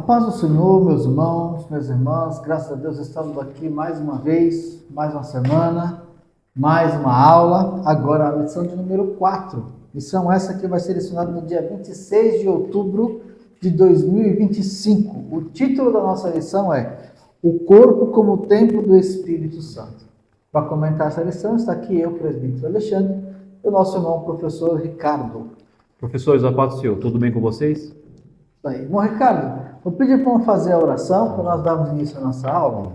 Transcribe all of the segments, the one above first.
paz do Senhor, meus irmãos, minhas irmãs, graças a Deus estamos aqui mais uma vez, mais uma semana, mais uma aula, agora a lição de número 4. Lição essa que vai ser ensinada no dia 26 de outubro de 2025. O título da nossa lição é O Corpo como Templo do Espírito Santo. Para comentar essa lição está aqui eu, presbítero Alexandre, e o nosso irmão professor Ricardo. Professores, a paz do Senhor, tudo bem com vocês? Isso aí. Bom, Ricardo, vou pedir para fazer a oração para nós darmos início à nossa aula.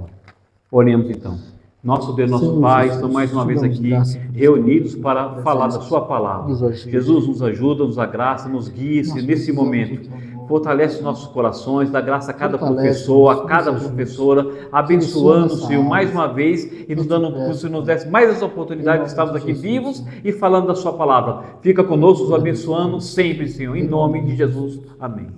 Oremos então. Nosso Deus, nosso Pai, estamos mais uma vez aqui reunidos para falar da Sua palavra. Jesus nos ajuda, nos agraça, nos guia nesse momento. Fortalece nossos corações, dá graça a cada professor, a cada professora, abençoando o Senhor mais uma vez e nos dando, que o Senhor nos desse mais essa oportunidade de estarmos aqui vivos e falando da Sua palavra. Fica conosco, nos abençoando sempre, Senhor, em nome de Jesus. Amém.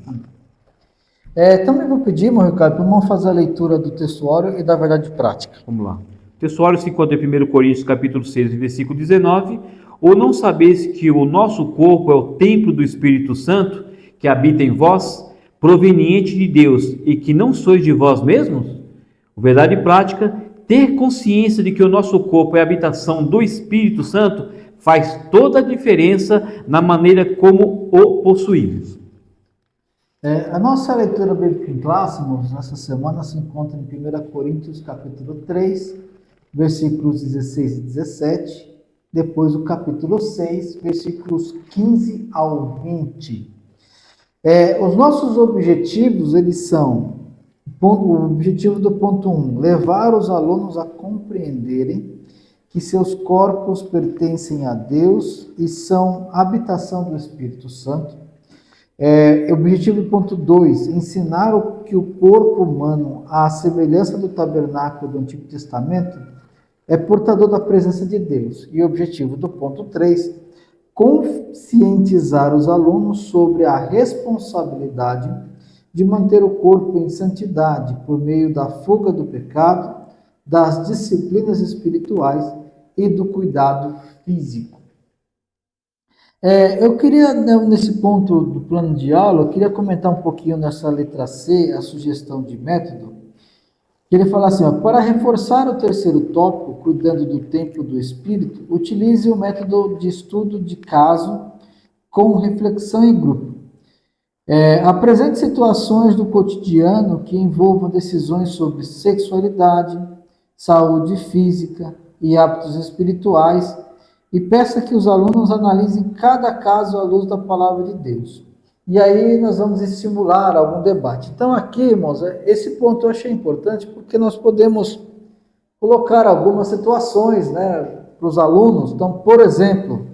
Também vou pedir, meu Ricardo, para o irmão fazer a leitura do textuário e da verdade prática. Vamos lá. O textuário se encontra em 1 Coríntios, capítulo 6, versículo 19. Ou não sabeis que o nosso corpo é o templo do Espírito Santo, que habita em vós, proveniente de Deus, e que não sois de vós mesmos? Verdade prática, ter consciência de que o nosso corpo é a habitação do Espírito Santo faz toda a diferença na maneira como o possuímos. A nossa leitura bíblica em classe, irmãos, nessa semana se encontra em 1 Coríntios, capítulo 3, versículos 16 e 17, depois o capítulo 6, versículos 15 ao 20. Os nossos objetivos, eles são, o objetivo do ponto 1, levar os alunos a compreenderem que seus corpos pertencem a Deus e são habitação do Espírito Santo. Objetivo do ponto 2, ensinar que o corpo humano, à semelhança do tabernáculo do Antigo Testamento, é portador da presença de Deus. E o objetivo do ponto 3, conscientizar os alunos sobre a responsabilidade de manter o corpo em santidade por meio da fuga do pecado, das disciplinas espirituais e do cuidado físico. Eu queria, nesse ponto do plano de aula, eu queria comentar um pouquinho nessa letra C, a sugestão de método. Ele fala assim, para reforçar o terceiro tópico, cuidando do templo do Espírito, utilize o método de estudo de caso com reflexão em grupo. Apresente situações do cotidiano que envolvam decisões sobre sexualidade, saúde física e hábitos espirituais e peça que os alunos analisem cada caso à luz da palavra de Deus. E aí nós vamos estimular algum debate. Então aqui, irmãos, esse ponto eu achei importante porque nós podemos colocar algumas situações, para os alunos. Então, por exemplo,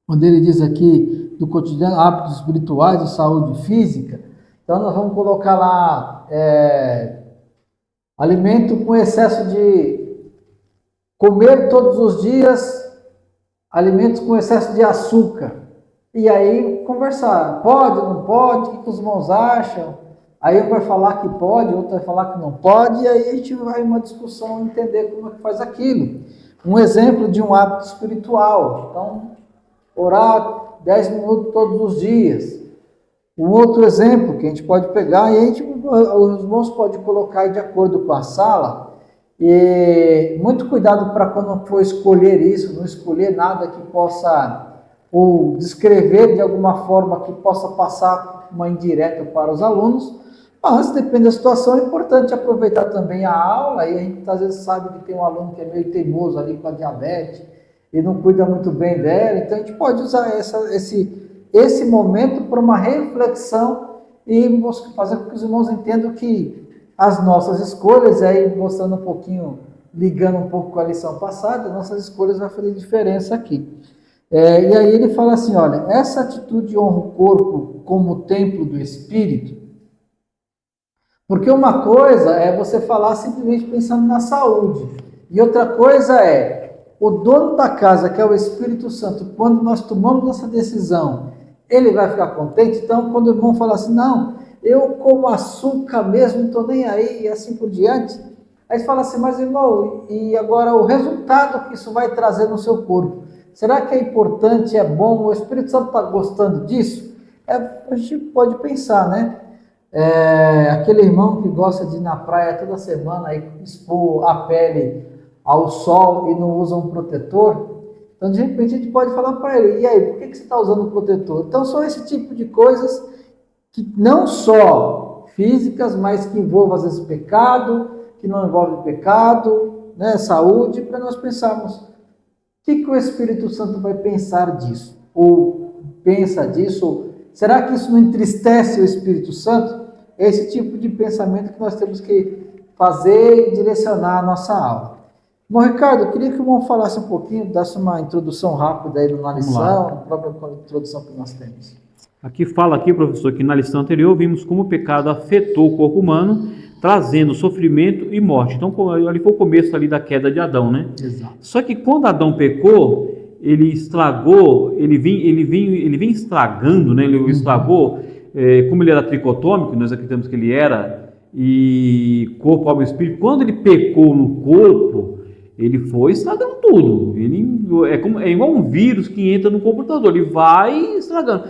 quando ele diz aqui do cotidiano, hábitos espirituais e saúde física, então nós vamos colocar lá alimento com excesso de comer todos os dias, alimentos com excesso de açúcar. E aí conversar, pode, não pode, o que os irmãos acham? Aí um vai falar que pode, outro vai falar que não pode, e aí a gente vai uma discussão, entender como é que faz aquilo. Um exemplo de um hábito espiritual, então, orar 10 minutos todos os dias. Um outro exemplo que a gente pode pegar, e os irmãos podem colocar de acordo com a sala, e muito cuidado para quando for escolher isso, não escolher nada que possa, ou descrever de alguma forma que possa passar uma indireta para os alunos, mas depende da situação, é importante aproveitar também a aula, e a gente às vezes sabe que tem um aluno que é meio teimoso ali com a diabetes, e não cuida muito bem dela, então a gente pode usar esse momento para uma reflexão e fazer com que os irmãos entendam que as nossas escolhas, aí mostrando um pouquinho, ligando um pouco com a lição passada, nossas escolhas vão fazer diferença aqui. E aí ele fala assim, olha, essa atitude honra o corpo como templo do Espírito, porque uma coisa é você falar simplesmente pensando na saúde, e outra coisa é, o dono da casa, que é o Espírito Santo, quando nós tomamos essa decisão, ele vai ficar contente? Então, quando o irmão fala assim, não, eu como açúcar mesmo, não estou nem aí, e assim por diante, aí ele fala assim, mas irmão, e agora o resultado que isso vai trazer no seu corpo? Será que é importante, é bom, o Espírito Santo está gostando disso? A gente pode pensar, Aquele irmão que gosta de ir na praia toda semana e expor a pele ao sol e não usa um protetor, então de repente a gente pode falar para ele, e aí, por que você está usando um protetor? Então são esse tipo de coisas que não só físicas, mas que envolvem às vezes pecado, que não envolve pecado, né, saúde, para nós pensarmos o que o Espírito Santo vai pensar disso, ou pensa disso, ou será que isso não entristece o Espírito Santo? É esse tipo de pensamento que nós temos que fazer e direcionar a nossa aula. Bom, Ricardo, eu queria que o irmão falasse um pouquinho, desse uma introdução rápida aí na lição, a própria introdução que nós temos. Aqui fala, professor, que na lição anterior vimos como o pecado afetou o corpo humano, trazendo sofrimento e morte. Então, ali foi o começo ali da queda de Adão, né? Exato. Só que quando Adão pecou, ele estragou, ele vinha estragando, né? Ele estragou, como ele era tricotômico, nós acreditamos que ele era, e corpo, alma e espírito. Quando ele pecou no corpo, ele foi estragando tudo. É igual um vírus que entra no computador, ele vai estragando.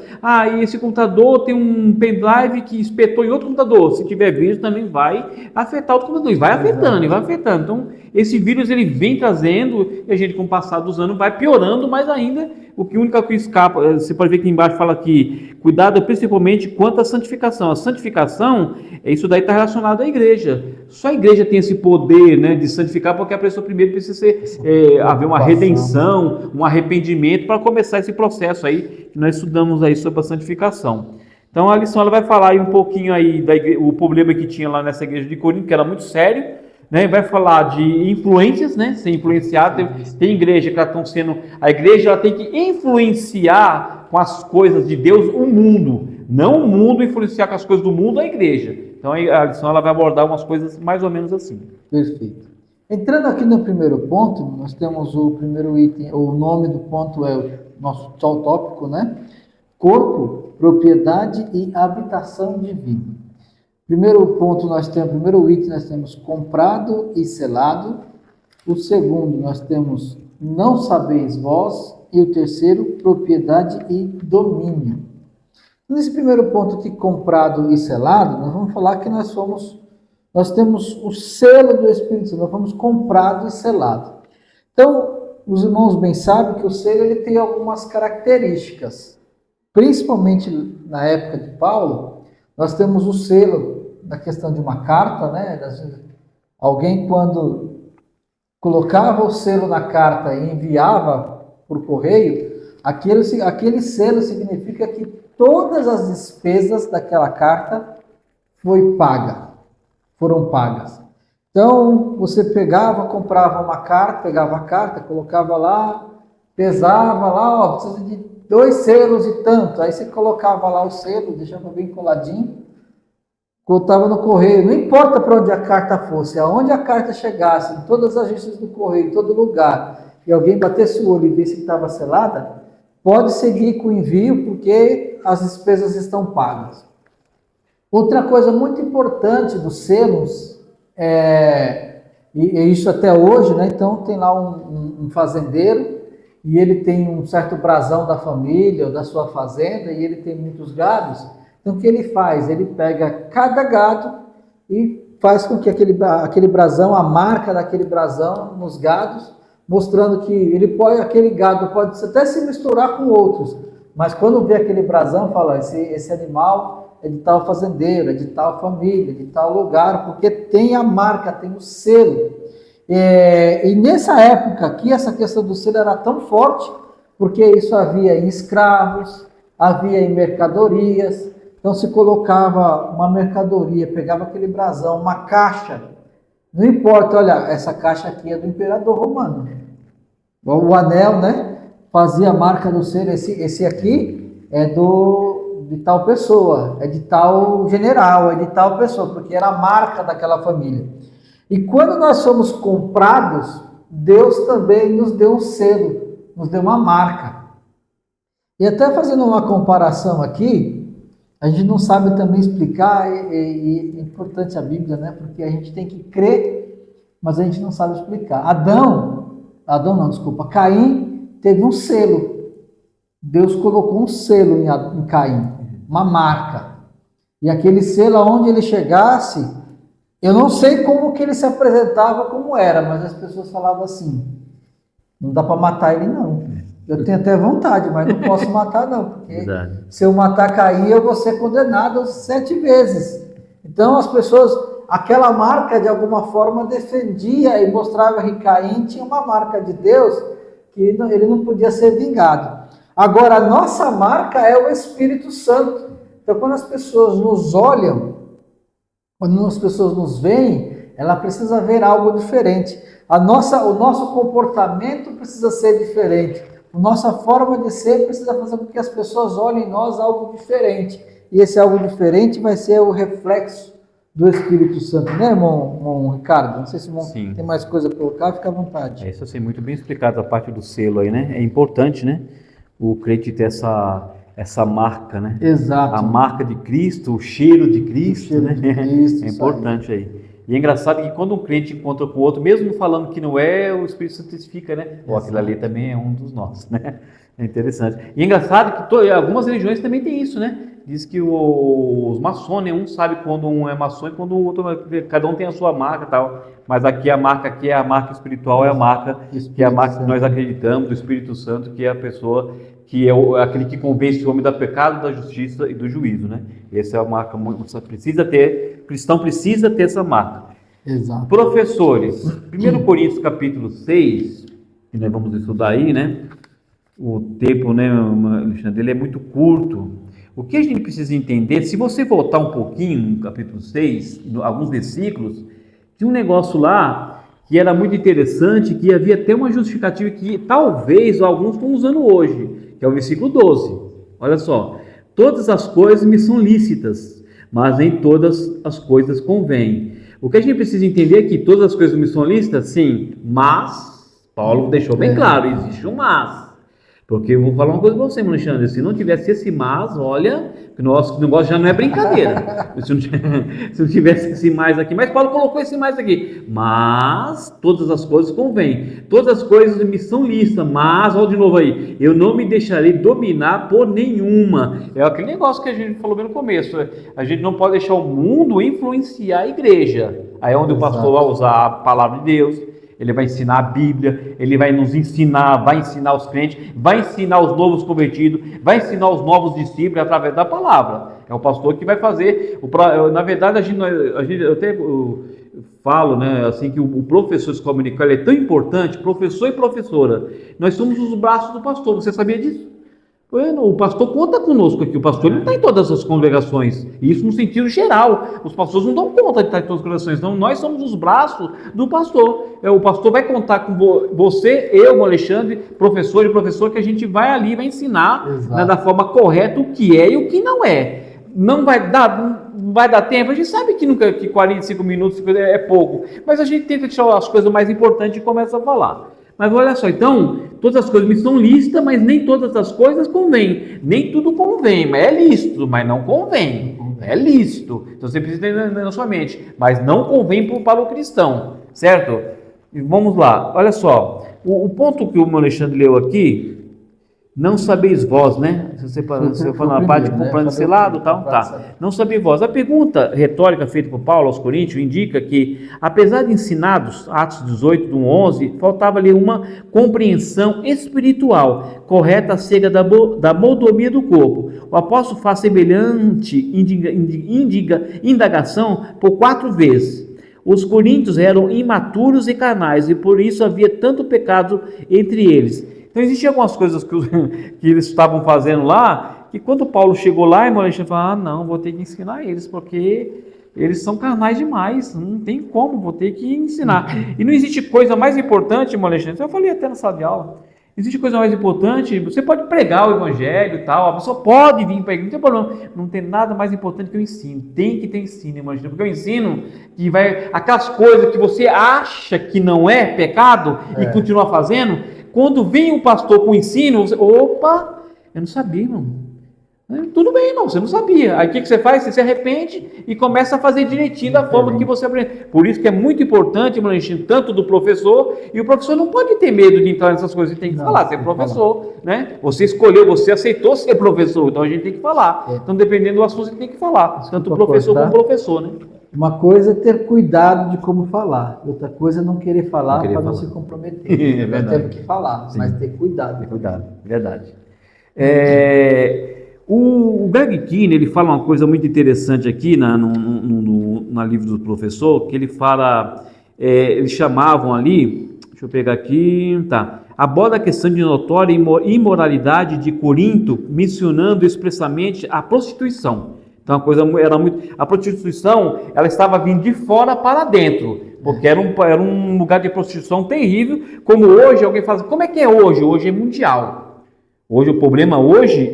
E esse computador tem um pendrive que espetou em outro computador. Se tiver vírus, também vai afetar outro computador. E vai afetando, e vai afetando. Então, esse vírus ele vem trazendo, e a gente, com o passar dos anos, vai piorando, mas ainda o único que escapa, você pode ver que embaixo fala aqui, cuidado principalmente quanto à santificação. A santificação, isso daí está relacionado à igreja. Só a igreja tem esse poder, né, de santificar, porque a pessoa primeiro precisa haver uma redenção, um arrependimento para começar esse processo aí que nós estudamos aí sobre a santificação. Então a lição ela vai falar aí um pouquinho aí o problema que tinha lá nessa igreja de Corinto, que era muito sério, né? Vai falar de influências, né? Ser influenciado. Tem igreja que estão sendo, a igreja ela tem que influenciar com as coisas de Deus o mundo, não o mundo influenciar com as coisas do mundo a igreja. Então a lição ela vai abordar umas coisas mais ou menos assim. Perfeito. Entrando aqui no primeiro ponto, nós temos o primeiro item, o nome do ponto é o nosso tópico, né? Corpo, propriedade e habitação divina. Primeiro ponto primeiro item nós temos comprado e selado. O segundo nós temos não sabeis vós. E o terceiro, propriedade e domínio. Nesse primeiro ponto aqui, comprado e selado, nós vamos falar que nós temos o selo do Espírito Santo, nós fomos comprado e selado. Então, os irmãos bem sabem que o selo ele tem algumas características. Principalmente na época de Paulo, nós temos o selo da questão de uma carta, né? Alguém quando colocava o selo na carta e enviava por correio, aquele selo significa que todas as despesas daquela carta foram pagas. Então, você comprava uma carta, pegava a carta, colocava lá, pesava lá, precisa de 2 selos e tanto. Aí você colocava lá o selo, deixava bem coladinho, botava no correio. Não importa para onde a carta fosse, aonde a carta chegasse, em todas as agências do correio, em todo lugar, e alguém batesse o olho e visse que estava selada, pode seguir com o envio, porque as despesas estão pagas. Outra coisa muito importante dos selos, e isso até hoje, né? Então tem lá um fazendeiro, e ele tem um certo brasão da família ou da sua fazenda, e ele tem muitos gados. Então o que ele faz? Ele pega cada gado e faz com que aquele brasão, a marca daquele brasão nos gados, mostrando que aquele gado pode até se misturar com outros, mas quando vê aquele brasão, fala, esse animal é de tal fazendeiro, é de tal família, de tal lugar, porque tem a marca, tem o selo. E nessa época aqui, essa questão do selo era tão forte, porque isso havia em escravos, havia em mercadorias. Então se colocava uma mercadoria, pegava aquele brasão, uma caixa, não importa, olha, essa caixa aqui é do imperador romano. O anel, né, fazia a marca do selo, esse aqui é de tal pessoa, é de tal general, é de tal pessoa, porque era a marca daquela família. E quando nós somos comprados, Deus também nos deu um selo, nos deu uma marca. E até fazendo uma comparação aqui, a gente não sabe também explicar, e é importante a Bíblia, né? Porque a gente tem que crer, mas a gente não sabe explicar. Caim teve um selo. Deus colocou um selo em Caim, uma marca. E aquele selo, aonde ele chegasse, eu não sei como que ele se apresentava, como era, mas as pessoas falavam assim, não dá para matar ele não. Eu tenho até vontade, mas não posso matar não, porque se eu matar Caim, eu vou ser condenado 7 vezes. Então as pessoas, aquela marca de alguma forma defendia e mostrava que Caim tinha uma marca de Deus, que ele não podia ser vingado. Agora, a nossa marca é o Espírito Santo. Então, quando as pessoas nos olham, quando as pessoas nos veem, ela precisa ver algo diferente. O nosso comportamento precisa ser diferente. A nossa forma de ser precisa fazer com que as pessoas olhem em nós algo diferente. E esse algo diferente vai ser o reflexo do Espírito Santo, né, irmão Ricardo? Não sei se o irmão tem mais coisa para colocar, fica à vontade. Isso assim, muito bem explicado, a parte do selo aí, né? É importante, né? O crente ter essa marca, né? Exato. A marca de Cristo, o cheiro de Cristo, né? De Cristo, é importante aí. E é engraçado que quando um crente encontra com o outro, mesmo falando que não é, o Espírito Santo testifica, né? Pô, aquilo ali também é um dos nossos, né? É interessante. E é engraçado que algumas religiões também tem isso, né? Diz que os maçons, um sabe quando um é maçom e quando o outro, cada um tem a sua marca e tal. Mas aqui a marca espiritual, é a marca que é a marca que nós acreditamos, do Espírito Santo, que é a pessoa que é aquele que convence o homem do pecado, da justiça e do juízo, né? Essa é a marca, você precisa ter, o cristão precisa ter essa marca. Exato. Professores, 1 Coríntios capítulo 6, que nós vamos estudar aí, né? O tempo, né, Alexandre, ele é muito curto. O que a gente precisa entender, se você voltar um pouquinho no capítulo 6, alguns versículos, tinha um negócio lá que era muito interessante, que havia até uma justificativa que talvez alguns estão usando hoje, que é o versículo 12. Olha só, todas as coisas me são lícitas, mas nem todas as coisas convêm. O que a gente precisa entender é que todas as coisas me são lícitas, sim, mas, Paulo deixou bem claro, existe um mas. Porque eu vou falar uma coisa para você, Alexandre, se não tivesse esse mas, olha, o nosso negócio já não é brincadeira. Se não tivesse esse mais aqui, mas Paulo colocou esse mais aqui. Mas todas as coisas convêm, todas as coisas me são lícitas, mas, olha de novo aí, eu não me deixarei dominar por nenhuma. É aquele negócio que a gente falou bem no começo, a gente não pode deixar o mundo influenciar a igreja. Aí é onde o pastor vai usar a palavra de Deus. Ele vai ensinar a Bíblia, ele vai nos ensinar, vai ensinar os crentes, vai ensinar os novos convertidos, vai ensinar os novos discípulos através da palavra. É o pastor que vai fazer. Na verdade, eu até falo, né, assim, que o professor escola dominical é tão importante, professor e professora. Nós somos os braços do pastor, você sabia disso? O pastor conta conosco aqui, o pastor não está em todas as congregações, isso no sentido geral, os pastores não dão conta de estar em todas as congregações, então nós somos os braços do pastor, o pastor vai contar com você, eu, Alexandre, professor e professor, que a gente vai ali, vai ensinar, né, da forma correta o que é e o que não é. Não vai dar tempo, a gente sabe que 45 minutos é pouco, mas a gente tenta tirar as coisas mais importantes e começa a falar. Mas olha só, então, todas as coisas me são lícitas, mas nem todas as coisas convêm. Nem tudo convém, mas é lícito, mas não convém. É lícito. Então você precisa ter na sua mente. Mas não convém para o cristão, certo? E vamos lá, olha só. O ponto que o Alexandre leu aqui, não sabeis vós, né? Se você for na parte de comprando esse lado, tá. Não sabeis vós. A pergunta retórica feita por Paulo aos Coríntios indica que, apesar de ensinados, Atos 18, do 11, faltava-lhe uma compreensão espiritual correta acerca da mordomia do corpo. O apóstolo faz semelhante indagação por 4 vezes. Os coríntios eram imaturos e carnais, e por isso havia tanto pecado entre eles. Então, existiam algumas coisas que eles estavam fazendo lá, que quando Paulo chegou lá, irmão Alexandre falou, não, vou ter que ensinar eles, porque eles são carnais demais, não tem como, vou ter que ensinar. E não existe coisa mais importante, irmão Alexandre, eu falei até na sala de aula, existe coisa mais importante, você pode pregar o evangelho e tal, a pessoa pode vir para a igreja, não tem problema, não tem nada mais importante que o ensino, tem que ter ensino, irmão Alexandre, porque o ensino, que vai, aquelas coisas que você acha que não é pecado e continua fazendo, quando vem um pastor com ensino, você, opa, eu não sabia, irmão. Tudo bem, irmão, você não sabia. Aí o que você faz? Você se arrepende e começa a fazer direitinho da forma que você aprende. Por isso que é muito importante, irmão, tanto do professor, e o professor não pode ter medo de entrar nessas coisas, ele tem que falar, você é professor, né? Você escolheu, você aceitou ser professor, então a gente tem que falar. Então, dependendo do assunto, você tem que falar, tanto o professor como o professor, né? Uma coisa é ter cuidado de como falar, outra coisa é não querer falar para não se comprometer. É verdade. Nós temos que falar, mas ter cuidado. Ter cuidado, verdade. O Greg Keane, ele fala uma coisa muito interessante aqui na livro do professor, que ele fala, eles chamavam ali, deixa eu pegar aqui, aborda a questão de notória imoralidade de Corinto, mencionando expressamente a prostituição. Então a prostituição, ela estava vindo de fora para dentro, porque era um lugar de prostituição terrível, como hoje alguém fala, como é que é hoje? Hoje é mundial. Hoje o problema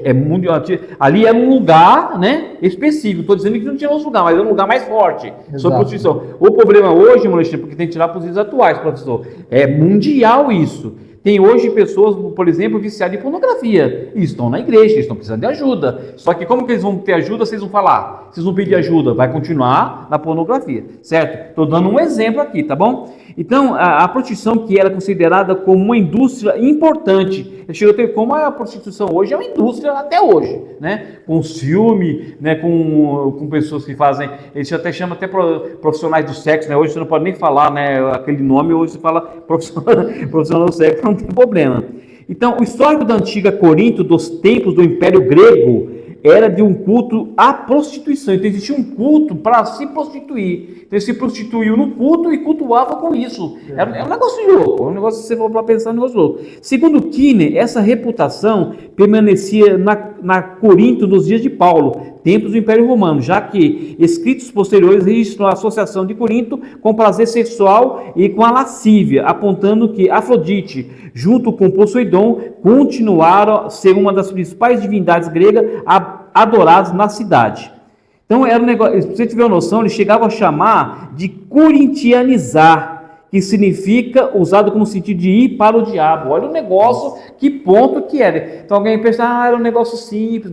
é mundial. Ali era um lugar, né, específico. Estou dizendo que não tinha outro lugar, mas era um lugar mais forte sobre prostituição. O problema hoje, Alexandre, porque tem que tirar para os dias atuais, professor, é mundial isso. Tem hoje pessoas, por exemplo, viciadas em pornografia e estão na igreja, estão precisando de ajuda. Só que como que eles vão ter ajuda se eles vão falar? Se eles vão pedir ajuda, vai continuar na pornografia, certo? Estou dando um exemplo aqui, tá bom? Então, a prostituição que era considerada como uma indústria importante, como a prostituição hoje é uma indústria até hoje, né? Com filme, né? com pessoas que fazem, eles até chamam até profissionais do sexo, né? Hoje você não pode nem falar, né, aquele nome, hoje você fala profissional do sexo, não tem problema. Então, o histórico da antiga Corinto, dos tempos do Império Grego, era de um culto à prostituição. Então existia um culto para se prostituir. Então ele se prostituiu no culto e cultuava com isso. Era um negócio louco. Um negócio, se você for para pensar, um negócio louco. Segundo Keane, essa reputação permanecia na Corinto nos dias de Paulo, tempos do Império Romano, já que escritos posteriores registram a associação de Corinto com prazer sexual e com a lascívia, apontando que Afrodite, junto com Poseidon, continuaram a ser uma das principais divindades gregas adoradas na cidade. Então era um negócio, se você tiver uma noção, ele chegava a chamar de corintianizar, que significa, usado como sentido de ir para o diabo. Olha o negócio, que ponto que era. Então alguém pensa, era um negócio simples,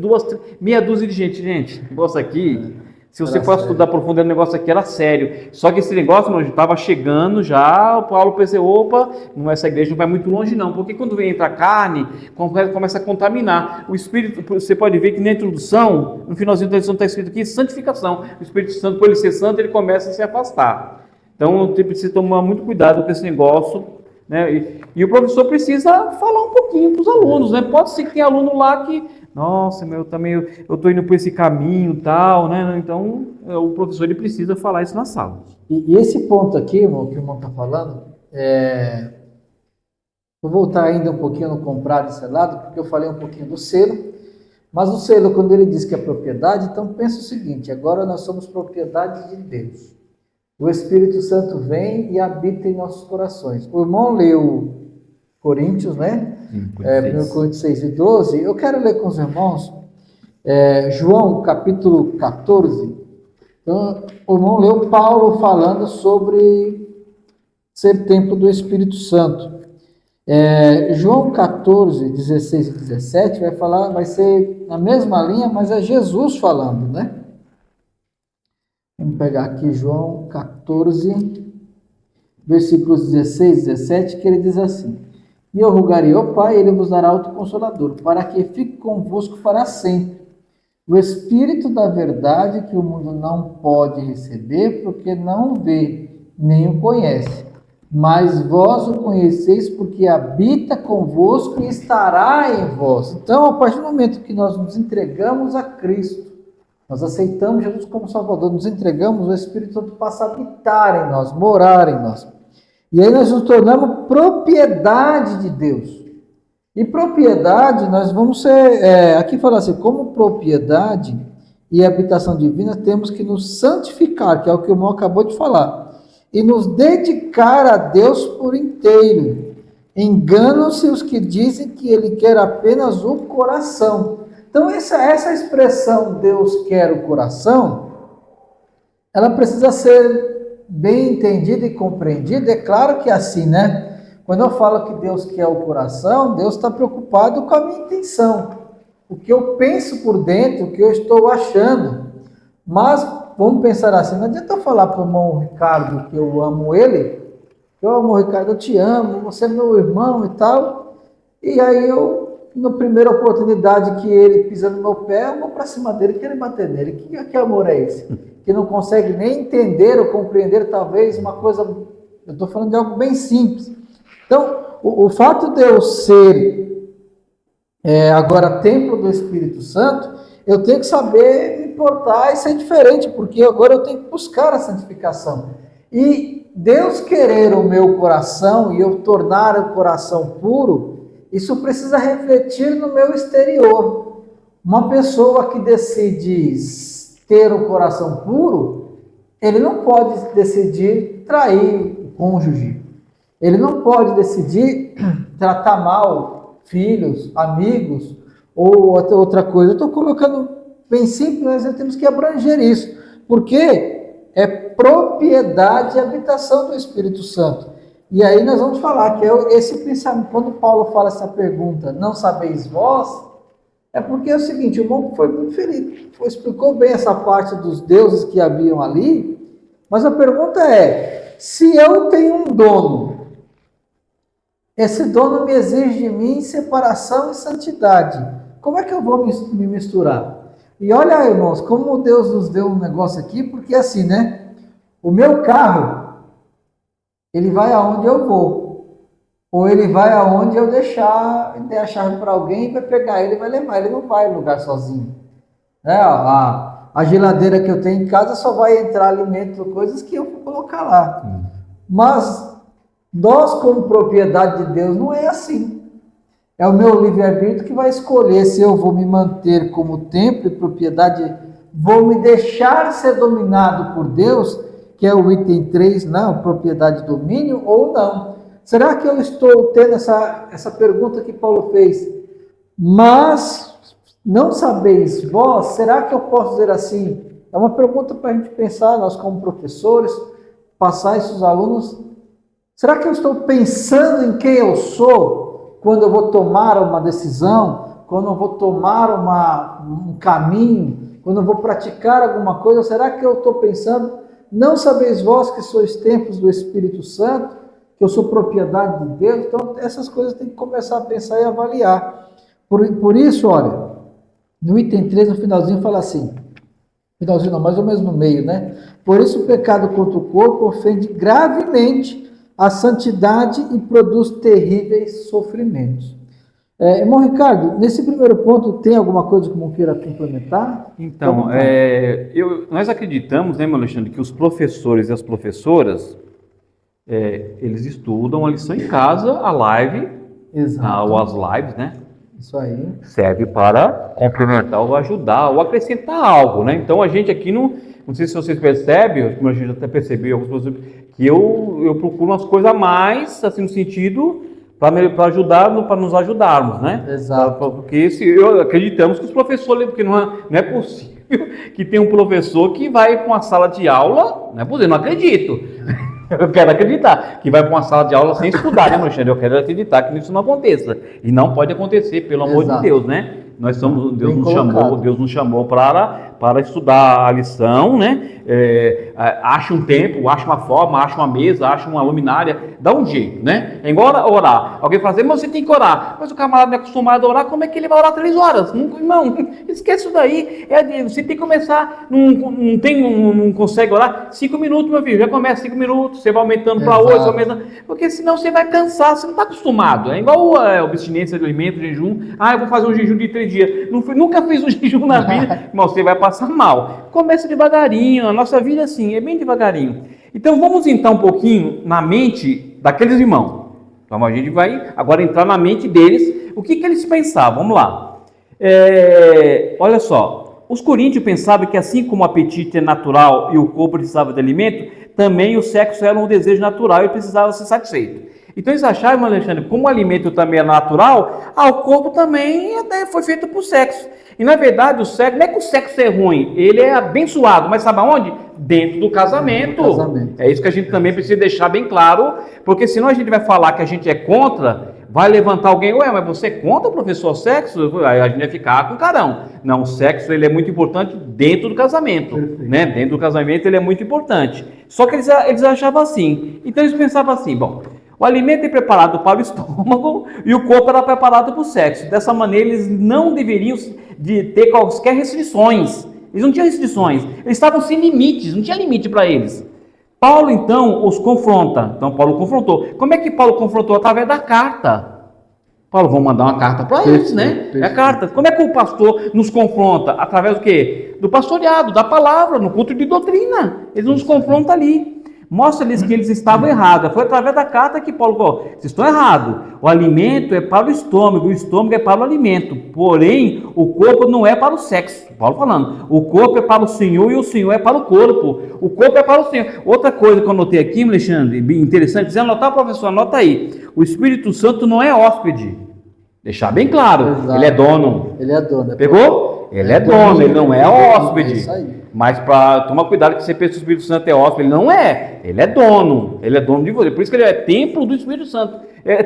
meia dúzia de gente. Gente, negócio aqui, se você for estudar profundamente, o negócio aqui era sério. Só que esse negócio, não, estava chegando já, o Paulo pensou, opa, essa igreja não vai muito longe não, porque quando entra a carne, começa a contaminar. O Espírito, você pode ver que na introdução, no finalzinho da introdução está escrito aqui, santificação. O Espírito Santo, por ele ser santo, ele começa a se afastar. Então, você precisa tomar muito cuidado com esse negócio, né? E o professor precisa falar um pouquinho para os alunos, né? Pode ser que tenha aluno lá que, nossa, eu estou indo por esse caminho e tal, né? Então, o professor ele precisa falar isso na sala. E esse ponto aqui, irmão, que o irmão está falando, vou voltar ainda um pouquinho no comprado e selado, porque eu falei um pouquinho do selo, mas o selo, quando ele diz que é propriedade, então pensa o seguinte, agora nós somos propriedade de Deus. O Espírito Santo vem e habita em nossos corações. O irmão leu Coríntios, né? 1 Coríntios 6 e 12. Eu quero ler com os irmãos João, capítulo 14. Então, o irmão leu Paulo falando sobre ser templo do Espírito Santo. João 14, 16 e 17 vai ser na mesma linha, mas é Jesus falando, né? Vamos pegar aqui João 14, versículos 16 e 17, que ele diz assim: E eu rogarei ao Pai, ele vos dará outro Consolador, para que fique convosco para sempre. O Espírito da verdade, que o mundo não pode receber, porque não o vê, nem o conhece. Mas vós o conheceis, porque habita convosco e estará em vós. Então, a partir do momento que nós nos entregamos a Cristo, nós aceitamos Jesus como Salvador, nos entregamos, o Espírito Santo passa a habitar em nós, morar em nós. E aí nós nos tornamos propriedade de Deus. E propriedade, nós vamos ser, aqui fala assim, como propriedade e habitação divina, temos que nos santificar, que é o que o irmão acabou de falar, e nos dedicar a Deus por inteiro. Enganam-se os que dizem que Ele quer apenas o coração. Então, essa expressão, Deus quer o coração, ela precisa ser bem entendida e compreendida. É claro que é assim, né? Quando eu falo que Deus quer o coração, Deus está preocupado com a minha intenção. o que eu penso por dentro, o que eu estou achando. Mas vamos pensar assim, não adianta eu falar para o irmão Ricardo que eu amo ele, eu amo, Ricardo, eu te amo, você é meu irmão e tal, e aí eu, na primeira oportunidade que ele pisa no meu pé, eu vou para cima dele, quero bater nele. Que amor é esse? Que não consegue nem entender ou compreender talvez uma coisa, eu estou falando de algo bem simples. Então, o fato de eu ser agora templo do Espírito Santo, eu tenho que saber me portar e ser diferente, porque agora eu tenho que buscar a santificação. E Deus querer o meu coração e eu tornar o coração puro, isso precisa refletir no meu exterior. Uma pessoa que decide ter o coração puro, ele não pode decidir trair o cônjuge. Ele não pode decidir tratar mal filhos, amigos ou outra coisa. Eu estou colocando bem simples, mas nós temos que abranger isso, porque é propriedade e habitação do Espírito Santo. E aí nós vamos falar que esse pensamento, quando Paulo fala essa pergunta, não sabeis vós, é porque é o seguinte, o irmão foi muito feliz, explicou bem essa parte dos deuses que haviam ali, mas a pergunta é, se eu tenho um dono, esse dono me exige de mim separação e santidade, como é que eu vou me misturar? E olha aí, irmãos, como Deus nos deu um negócio aqui, porque assim, né? O meu carro, ele vai aonde eu vou. Ou ele vai aonde eu deixar, der a chave para alguém, vai pegar ele e vai levar. Ele não vai em lugar sozinho. Né? A geladeira que eu tenho em casa só vai entrar alimento, coisas que eu vou colocar lá. Mas nós, como propriedade de Deus, não é assim. É o meu livre-arbítrio que vai escolher se eu vou me manter como templo e propriedade, vou me deixar ser dominado por Deus, que é o item 3, não, propriedade e domínio, ou não. Será que eu estou tendo essa pergunta que Paulo fez? Mas não sabeis vós, será que eu posso dizer assim? É uma pergunta para a gente pensar, nós como professores, passar isso aos alunos. Será que eu estou pensando em quem eu sou? Quando eu vou tomar uma decisão, quando eu vou tomar um caminho, quando eu vou praticar alguma coisa, será que eu estou pensando, não sabeis vós que sois templos do Espírito Santo, que eu sou propriedade de Deus? Então, essas coisas tem que começar a pensar e avaliar. Por isso, olha, no item 3, no finalzinho, fala assim, finalzinho não, mais ou menos no meio, né? Por isso o pecado contra o corpo ofende gravemente a santidade e produz terríveis sofrimentos. Irmão Ricardo, nesse primeiro ponto, tem alguma coisa que o irmão queira complementar? Então, nós acreditamos, né, meu Alexandre, que os professores e as professoras, eles estudam a lição em casa, a live, ou as lives, né? Isso aí. Serve para complementar ou ajudar ou acrescentar algo, né? Então, a gente aqui não sei se vocês percebem, como a gente até percebeu, que eu procuro umas coisas a mais, assim, no sentido, para ajudar, para nos ajudarmos, né? Exato. Porque acreditamos que os professores, porque não é possível que tenha um professor que vai para uma sala de aula, não é possível, não acredito. Eu quero acreditar que vai para uma sala de aula sem estudar, né, Alexandre? Eu quero acreditar que isso não aconteça. E não pode acontecer, pelo amor de Deus, né? Deus nos chamou para estudar a lição, né? Acha um tempo, acha uma forma, acha uma mesa, acha uma luminária, dá um jeito, né? É igual orar. Alguém fala assim, mas você tem que orar. Mas o camarada não é acostumado a orar, como é que ele vai orar 3 horas? Não, esquece isso daí. Você tem que começar, não consegue orar 5 minutos, meu filho, já começa 5 minutos, você vai aumentando para 8, aumentando, porque senão você vai cansar, você não está acostumado. É igual abstinência de alimento, jejum. Eu vou fazer um jejum de 3 dias. Nunca fiz um jejum na vida, mas você vai passar mal. Começa devagarinho, a nossa vida é assim, é bem devagarinho. Então vamos entrar um pouquinho na mente daqueles irmãos. Então a gente vai agora entrar na mente deles, o que eles pensavam, vamos lá. Olha só, os coríntios pensavam que assim como o apetite é natural e o corpo precisava de alimento, também o sexo era um desejo natural e precisava ser satisfeito. Então eles acharam, Alexandre, como o alimento também é natural, o corpo também foi feito para o sexo. E na verdade o sexo, não é que o sexo é ruim, ele é abençoado, mas sabe aonde? Dentro do casamento. É isso que a gente também precisa deixar bem claro, porque senão a gente vai falar que a gente é contra, Vai levantar alguém, ué, mas você conta, professor, sexo? Aí a gente vai ficar com carão. Não, o sexo ele é muito importante dentro do casamento, né? Dentro do casamento ele é muito importante. Só que eles achavam assim. Então eles pensavam assim, bom, o alimento é preparado para o estômago e o corpo era preparado para o sexo. Dessa maneira eles não deveriam ter quaisquer restrições. Eles não tinham restrições. Eles estavam sem limites, não tinha limite para eles. Paulo, então, os confronta. Então, Paulo confrontou. Como é que Paulo confrontou? Através da carta. Paulo, vamos mandar uma carta para eles, né? É a carta. Como é que o pastor nos confronta? Através do quê? Do pastoreado, da palavra, no culto de doutrina. Ele nos confronta ali. Mostra-lhes que eles estavam errados. Foi através da carta que Paulo falou, vocês estão errados. O alimento é para o estômago é para o alimento. Porém, o corpo não é para o sexo. Paulo falando, o corpo é para o Senhor e o Senhor é para o corpo. O corpo é para o Senhor. Outra coisa que eu anotei aqui, Alexandre, bem interessante, se anotar, professor, anota aí. O Espírito Santo não é hóspede. Deixar bem claro, exato. Ele é dono. Ele é dono. Pegou? Ele é dono, ele não é hóspede. É isso aí. Mas para tomar cuidado que você pensa que o Espírito Santo é hóspede, ele não é. Ele é dono de você. Por isso que ele é templo do Espírito Santo.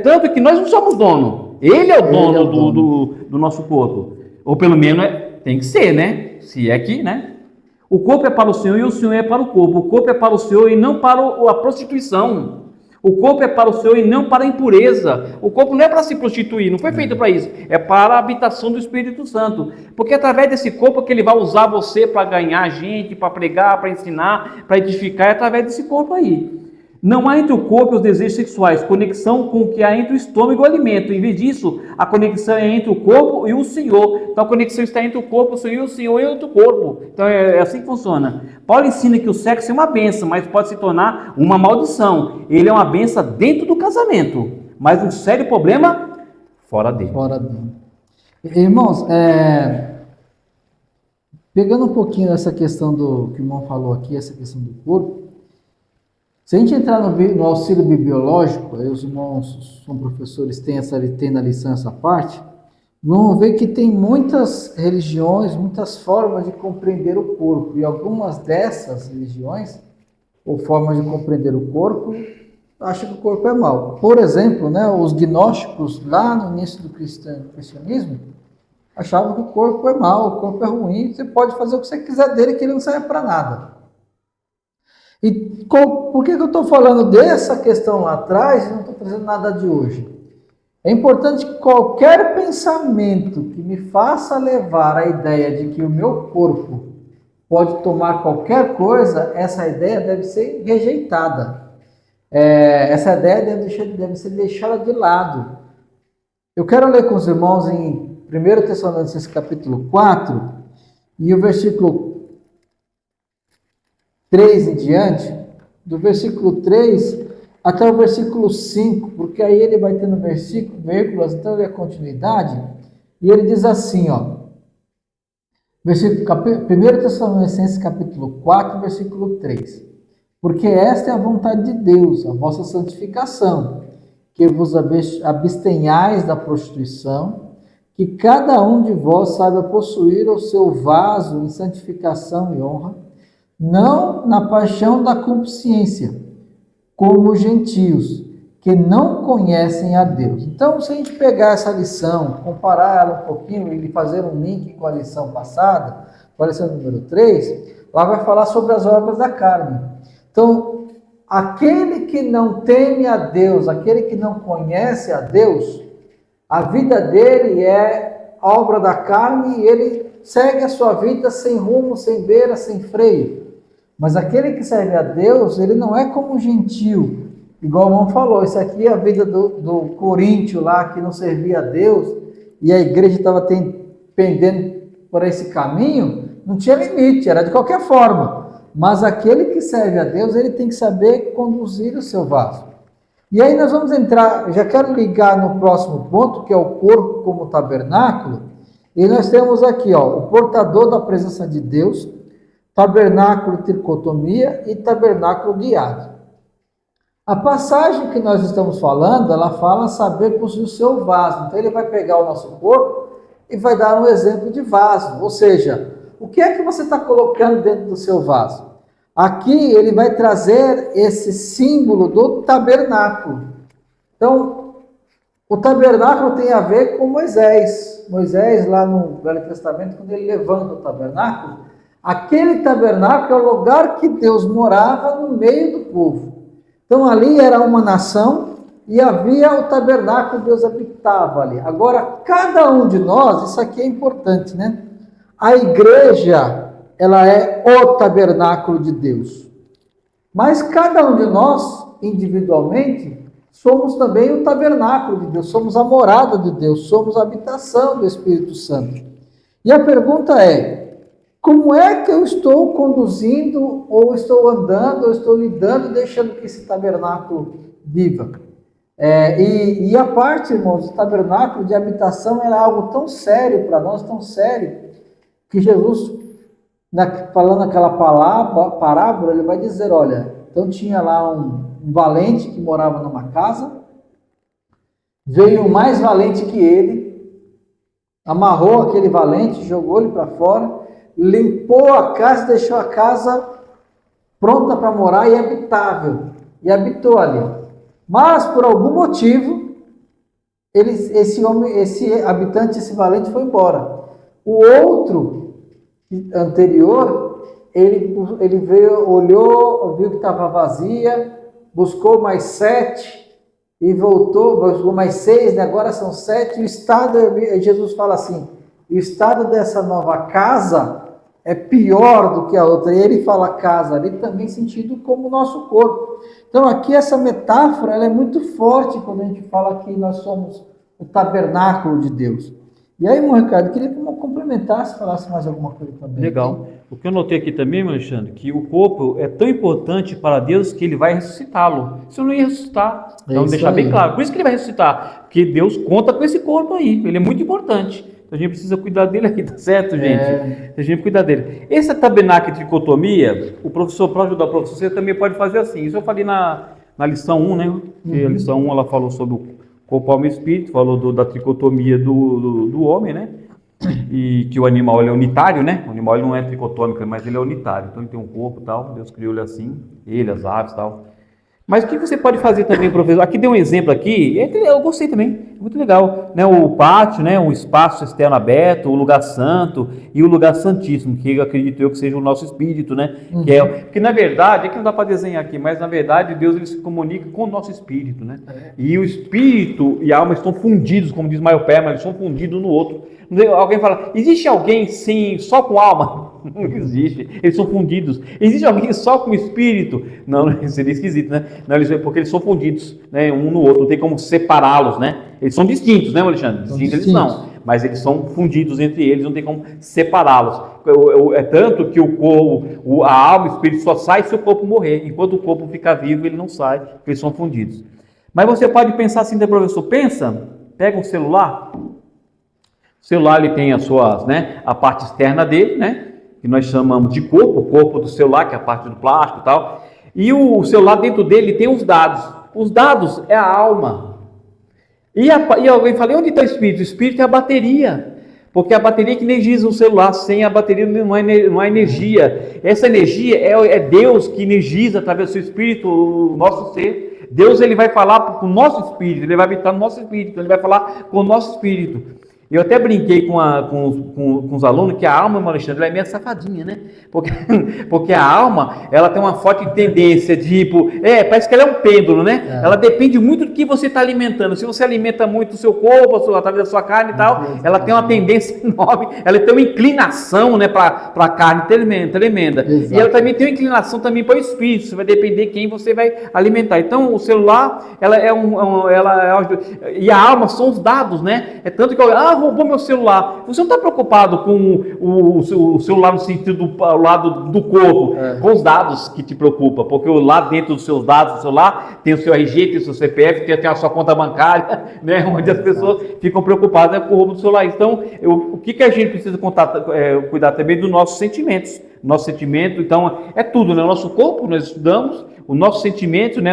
Tanto que nós não somos dono. Ele é o dono, do nosso corpo. Ou pelo menos tem que ser, né? Se é que, né? O corpo é para o Senhor e o Senhor é para o corpo. O corpo é para o Senhor e não para a prostituição. O corpo é para o Senhor e não para a impureza. O corpo não é para se prostituir, não foi feito para isso. É para a habitação do Espírito Santo. Porque é através desse corpo que ele vai usar você para ganhar gente, para pregar, para ensinar, para edificar. É através desse corpo aí. Não há entre o corpo e os desejos sexuais conexão com o que há entre o estômago e o alimento. Em vez disso, a conexão é entre o corpo e o Senhor. Então a conexão está entre o corpo, o Senhor e o corpo. Então é assim que funciona. Paulo ensina que o sexo é uma bênção, mas pode se tornar uma maldição. Ele é uma bênção dentro do casamento, mas um sério problema fora dele. Irmãos, pegando um pouquinho essa questão do que o irmão falou aqui, essa questão do corpo, se a gente entrar no auxílio bibliológico, aí os irmãos são professores, tem na lição essa parte, vão ver que tem muitas religiões, muitas formas de compreender o corpo, e algumas dessas religiões, ou formas de compreender o corpo, acham que o corpo é mau. Por exemplo, né, os gnósticos, lá no início do cristianismo, achavam que o corpo é mau, o corpo é ruim, você pode fazer o que você quiser dele, que ele não serve para nada. E por que eu estou falando dessa questão lá atrás e não estou trazendo nada de hoje? É importante que qualquer pensamento que me faça levar à ideia de que o meu corpo pode tomar qualquer coisa, essa ideia deve ser rejeitada. Essa ideia deve ser deixada de lado. Eu quero ler com os irmãos em 1 Tessalonicenses capítulo 4 e o versículo 3 em diante, do versículo 3 até o versículo 5, porque aí ele vai tendo vírgulas, então ele é continuidade, e ele diz assim, ó, 1 Tessalonicenses capítulo 4, versículo 3, porque esta é a vontade de Deus, a vossa santificação, que vos abstenhais da prostituição, que cada um de vós saiba possuir o seu vaso em santificação e honra, não na paixão da consciência, como os gentios, que não conhecem a Deus. Então, se a gente pegar essa lição, comparar ela um pouquinho e fazer um link com a lição passada, com a lição número 3, lá vai falar sobre as obras da carne. Então, aquele que não teme a Deus, aquele que não conhece a Deus, a vida dele é obra da carne e ele segue a sua vida sem rumo, sem beira, sem freio. Mas aquele que serve a Deus, ele não é como um gentio, igual o irmão falou, isso aqui é a vida do coríntio lá, que não servia a Deus, e a igreja estava pendendo por esse caminho, não tinha limite, era de qualquer forma. Mas aquele que serve a Deus, ele tem que saber conduzir o seu vaso. E aí nós vamos entrar, já quero ligar no próximo ponto, que é o corpo como tabernáculo, e nós temos aqui, ó, o portador da presença de Deus, tabernáculo tricotomia e tabernáculo guiado. A passagem que nós estamos falando, ela fala saber possuir o seu vaso. Então ele vai pegar o nosso corpo e vai dar um exemplo de vaso. Ou seja, o que é que você está colocando dentro do seu vaso? Aqui ele vai trazer esse símbolo do tabernáculo. Então, O tabernáculo tem a ver com Moisés. Moisés, lá no Velho Testamento, quando ele levanta o tabernáculo, aquele tabernáculo é o lugar que Deus morava no meio do povo. Então ali era uma nação e havia o tabernáculo, Deus habitava ali. Agora, cada um de nós, isso aqui é importante, né? A igreja, ela é o tabernáculo de Deus. Mas cada um de nós, individualmente, somos também o tabernáculo de Deus, somos a morada de Deus, somos a habitação do Espírito Santo. E a pergunta é, como é que eu estou conduzindo, ou estou andando, ou estou lidando, deixando que esse tabernáculo viva? E a parte, irmãos, do tabernáculo de habitação era algo tão sério para nós, tão sério, que Jesus, falando aquela parábola, ele vai dizer, olha, então tinha lá um valente que morava numa casa, veio um mais valente que ele, amarrou aquele valente, jogou ele para fora, limpou a casa, deixou a casa pronta para morar e habitável, e habitou ali. Mas, por algum motivo, esse habitante, esse valente foi embora. O outro, anterior, ele veio, olhou, viu que estava vazia, buscou mais 7 e voltou, buscou mais 6, né? Agora são 7. O estado, Jesus fala assim, o estado dessa nova casa é pior do que a outra. E ele fala casa ali também sentido como o nosso corpo. Então aqui essa metáfora ela é muito forte quando a gente fala que nós somos o tabernáculo de Deus. E aí, meu Ricardo, eu queria que eu complementasse, falasse mais alguma coisa também. Legal. O que eu notei aqui também, meu Alexandre, que o corpo é tão importante para Deus que ele vai ressuscitá-lo. Se eu não ia ressuscitar, então deixar bem claro. Por isso que ele vai ressuscitar, porque Deus conta com esse corpo aí, ele é muito importante. Então a gente precisa cuidar dele aqui, tá certo, gente? A gente cuidar dele. Essa tabernáculo de dicotomia, o professor, para ajudar o professor, você também pode fazer assim. Isso eu falei na lição 1, né? Que a lição 1 ela falou sobre o corpo, alma e espírito, falou da tricotomia do homem, né? E que o animal ele é unitário, né? O animal ele não é tricotômico, mas ele é unitário. Então ele tem um corpo e tal, Deus criou ele assim, ele, as aves e tal. Mas o que você pode fazer também, professor? Aqui deu um exemplo aqui, eu gostei também, muito legal, né? O pátio, né? O espaço externo aberto, o lugar santo e o lugar santíssimo, que eu acredito que seja o nosso espírito, né? Uhum. Que na verdade, é que não dá para desenhar aqui, mas na verdade Deus ele se comunica com o nosso espírito, né? E o espírito e a alma estão fundidos, como diz Maio Perma, eles são fundidos um no outro. Alguém fala, existe alguém só com alma? Não existe, eles são fundidos. Existe alguém só com espírito? Não, seria esquisito, né? Não, porque eles são fundidos, né, um no outro, não tem como separá-los, né? Eles são distintos, né, Alexandre? Distintos eles são, mas eles são fundidos entre eles, não tem como separá-los. É tanto que a alma e o espírito só sai se o corpo morrer, enquanto o corpo ficar vivo, ele não sai, porque eles são fundidos. Mas você pode pensar assim, professor, pega um celular. O celular ele tem as suas, né, a parte externa dele, né, que nós chamamos de corpo, o corpo do celular, que é a parte do plástico e tal. E o celular dentro dele tem os dados. Os dados é a alma. E alguém fala, onde está o espírito? O espírito é a bateria. Porque a bateria que energiza o celular, sem a bateria não há energia. Essa energia é Deus que energiza através do seu espírito o nosso ser. Deus ele vai falar com o nosso espírito, ele vai habitar no nosso espírito, ele vai falar com o nosso espírito. Eu até brinquei com os alunos que a alma, Alexandre, ela é meio safadinha, né? Porque a alma, ela tem uma forte tendência de, parece que ela é um pêndulo, né? Ela depende muito do que você está alimentando. Se você alimenta muito o seu corpo, através da sua carne e tal, ela tem uma tendência enorme, ela tem uma inclinação, né, para a carne tremenda. Exato. E ela também tem uma inclinação também para o espírito, você vai depender de quem você vai alimentar. Então, o celular, e a alma são os dados, né? É tanto que roubou meu celular. Você não está preocupado com o celular no sentido do lado do corpo, com os dados que te preocupam, porque lá dentro dos seus dados do celular tem o seu RG, tem o seu CPF, tem a sua conta bancária, né, onde as pessoas ficam preocupadas com o roubo do celular. Então, o que a gente precisa cuidar também dos nossos sentimentos, nosso sentimento, então é tudo, né? O nosso corpo, nós estudamos, o nosso sentimento, né?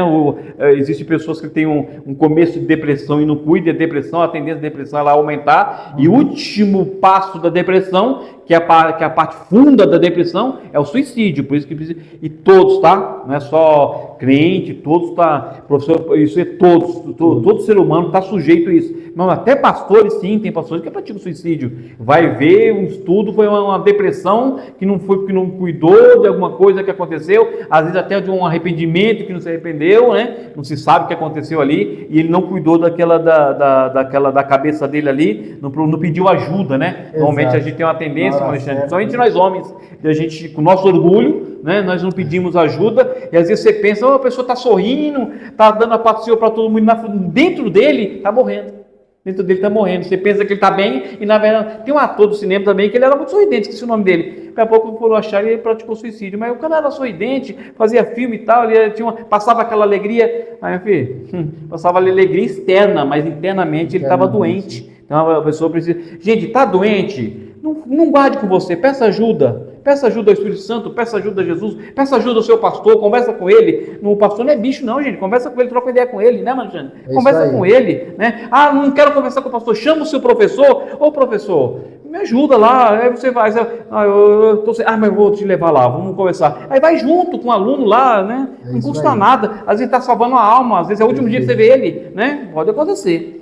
Existem pessoas que têm um começo de depressão e não cuidam da depressão, a tendência da depressão ela aumentar, e o último passo da depressão, que é a parte funda da depressão, é o suicídio. Por isso que precisa, e todos, tá? Não é só crente, todos, tá? Professor, isso é todo ser humano está sujeito a isso. Não, até pastores, sim, tem pastores que praticam suicídio. Vai ver um estudo, foi uma depressão que não foi porque não cuidou de alguma coisa que aconteceu, às vezes até de um arrependimento que não se arrependeu, né? Não se sabe o que aconteceu ali, e ele não cuidou da cabeça dele ali, não pediu ajuda, né? Exato. Normalmente a gente tem uma tendência, principalmente nós homens, a gente, com o nosso orgulho, né, nós não pedimos ajuda, e às vezes você pensa, a pessoa está sorrindo, está dando a paz do Senhor para todo mundo, dentro dele está morrendo. Dentro dele está morrendo. Você pensa que ele está bem, e na verdade, tem um ator do cinema também, que ele era muito sorridente, esqueci o nome dele. Daqui a pouco foram achar e ele praticou suicídio. Mas o cara era sorridente, fazia filme e tal, ele passava aquela alegria. Aí, filho, passava alegria externa, mas internamente ele estava doente. Então a pessoa precisa. Gente, está doente? Não guarde com você, peça ajuda. Peça ajuda ao Espírito Santo, peça ajuda a Jesus, peça ajuda ao seu pastor, conversa com ele. O pastor não é bicho não, gente, conversa com ele, troca ideia com ele, né, Manjane? Conversa com ele, né? Ah, não quero conversar com o pastor, chama o seu professor. Ô professor, me ajuda lá, aí você vai, mas eu vou te levar lá, vamos conversar. Aí vai junto com o aluno lá, né? Não custa nada, às vezes está salvando a alma, às vezes é o último dia que você vê ele, né? Pode acontecer.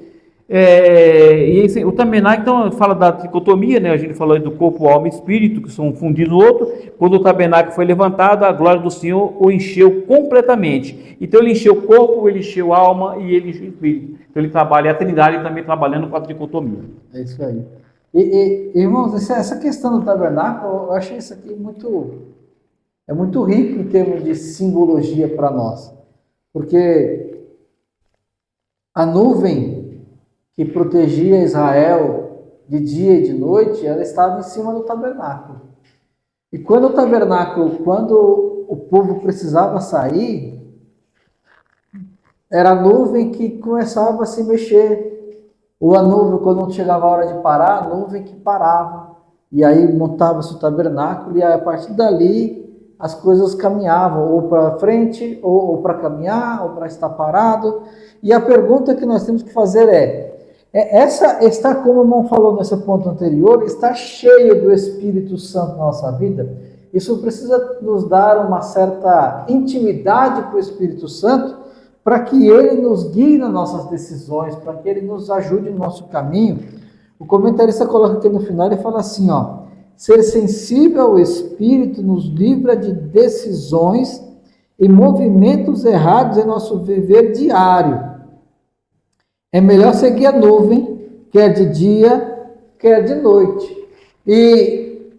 O tabernáculo, então, fala da dicotomia, né? A gente falou do corpo, alma e espírito, que são fundidos no outro. Quando o tabernáculo foi levantado, a glória do Senhor o encheu completamente. Então ele encheu o corpo, ele encheu a alma e ele encheu o espírito. Então ele trabalha a Trindade também trabalhando com a dicotomia. É isso aí. Irmãos, essa questão do tabernáculo, eu achei isso aqui muito rico em termos de simbologia para nós. Porque a nuvem que protegia Israel de dia e de noite, ela estava em cima do tabernáculo. E quando o povo precisava sair, era a nuvem que começava a se mexer. Ou a nuvem, quando chegava a hora de parar, a nuvem que parava. E aí montava-se o tabernáculo, e aí, a partir dali as coisas caminhavam, ou para frente, ou para caminhar, ou para estar parado. E a pergunta que nós temos que fazer está, como o irmão falou nesse ponto anterior, está cheio do Espírito Santo na nossa vida? Isso precisa nos dar uma certa intimidade com o Espírito Santo, para que ele nos guie nas nossas decisões, para que ele nos ajude no nosso caminho. O comentarista coloca aqui no final e fala assim, ser sensível ao Espírito nos livra de decisões e movimentos errados em nosso viver diário. É melhor seguir a nuvem, quer de dia, quer de noite. E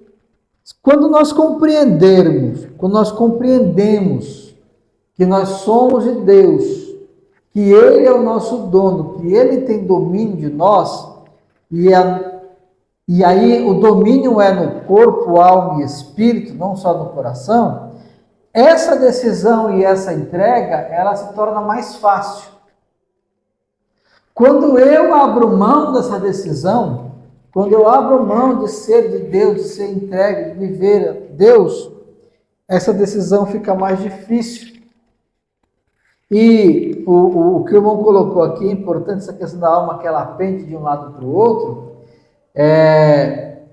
quando nós compreendemos que nós somos de Deus, que Ele é o nosso dono, que Ele tem domínio de nós, e aí o domínio é no corpo, alma e espírito, não só no coração, essa decisão e essa entrega, ela se torna mais fácil. Quando eu abro mão dessa decisão, quando eu abro mão de ser de Deus, de ser entregue, de viver a Deus, essa decisão fica mais difícil. E o que o irmão colocou aqui, é importante essa questão da alma, que ela pende de um lado para o outro,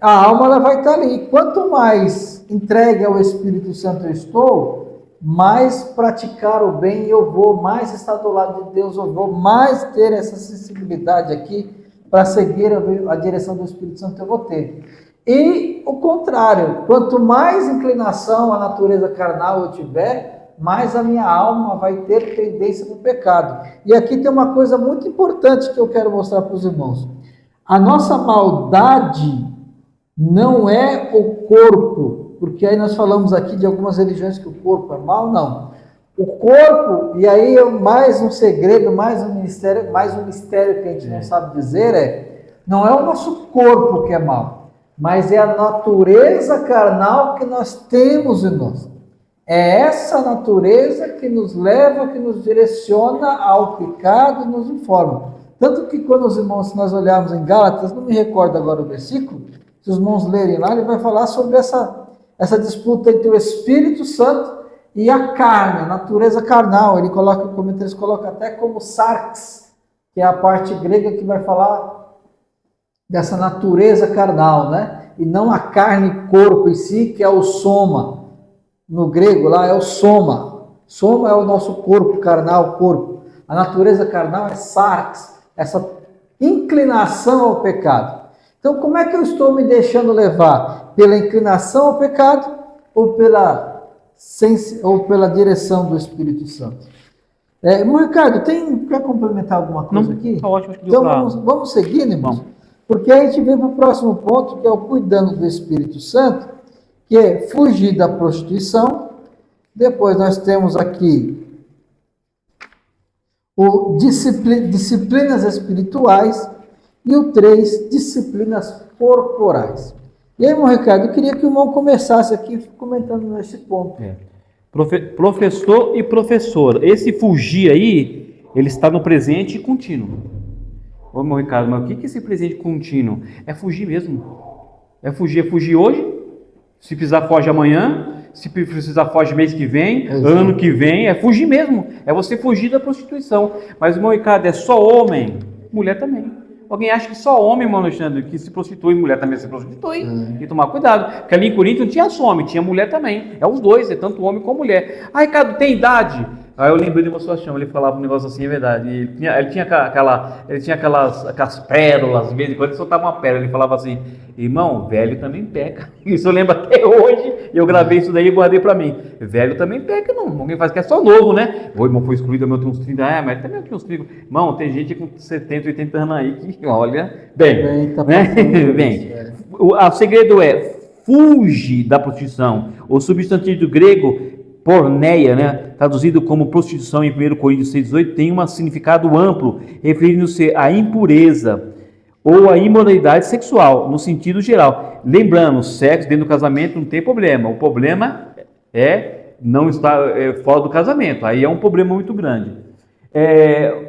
a alma ela vai estar ali. Quanto mais entregue ao Espírito Santo eu estou, mais praticar o bem eu vou, mais estar do lado de Deus eu vou, mais ter essa sensibilidade aqui para seguir a direção do Espírito Santo eu vou ter. E o contrário, quanto mais inclinação à natureza carnal eu tiver, mais a minha alma vai ter tendência para o pecado. E aqui tem uma coisa muito importante que eu quero mostrar para os irmãos. A nossa maldade não é o corpo, porque aí nós falamos aqui de algumas religiões que o corpo é mau, não. O corpo, e aí mais um segredo, mais um mistério que a gente não sabe dizer, não é o nosso corpo que é mau, mas é a natureza carnal que nós temos em nós. É essa natureza que nos leva, que nos direciona ao pecado e nos informa. Tanto que quando os irmãos, se nós olharmos em Gálatas, não me recordo agora o versículo, se os irmãos lerem lá, ele vai falar sobre essa essa disputa entre o Espírito Santo e a carne, a natureza carnal. O comentarista coloca até como sarx, que é a parte grega que vai falar dessa natureza carnal, né? E não a carne, corpo em si, que é o soma. No grego lá é o soma. Soma é o nosso corpo carnal, corpo. A natureza carnal é sarx, essa inclinação ao pecado. Então, como é que eu estou me deixando levar? Pela inclinação ao pecado ou pela direção do Espírito Santo? Irmão Ricardo, quer complementar alguma coisa aqui? Tá ótimo. Então, vamos seguir, né, irmão? Porque aí a gente vem para o próximo ponto, que é o cuidando do Espírito Santo, que é fugir da prostituição. Depois nós temos aqui o disciplinas espirituais e o 3, disciplinas corporais. E aí, irmão Ricardo, eu queria que o irmão começasse aqui comentando nesse ponto. Professor e professora. Esse fugir aí, ele está no presente contínuo. Ô, irmão Ricardo, mas o que é esse presente contínuo? É fugir mesmo. É fugir hoje. Se precisar, foge amanhã. Se precisar, foge mês que vem, ano que vem. É fugir mesmo. É você fugir da prostituição. Mas, irmão Ricardo, é só homem? Mulher também. Alguém acha que só homem, irmão Alexandre, que se prostitui, mulher também se prostitui. Tem que tomar cuidado. Porque ali em Corinto não tinha só homem, tinha mulher também. É os dois, é tanto homem como mulher. Ah, Ricardo, tem idade? Aí eu lembrei de uma situação, ele falava um negócio assim, é verdade. Ele tinha aquelas pérolas, às vezes, quando ele soltava uma pérola, ele falava assim, irmão, velho também peca. Isso eu lembro até hoje, e eu gravei isso daí e guardei pra mim. Velho também peca, não. Alguém faz que é só novo, né? O irmão foi excluído, meu tem uns 30, mas também eu tinha uns 30. Irmão, tem gente com 70, 80 anos aí que, olha, bem, Tá né? Bem. O segredo é, fuge da prostituição. O substantivo do grego, porneia, né, traduzido como prostituição em 1 Coríntios 6,18, tem um significado amplo, referindo-se à impureza ou à imoralidade sexual, no sentido geral. Lembrando, sexo dentro do casamento não tem problema. O problema é não estar fora do casamento. Aí é um problema muito grande.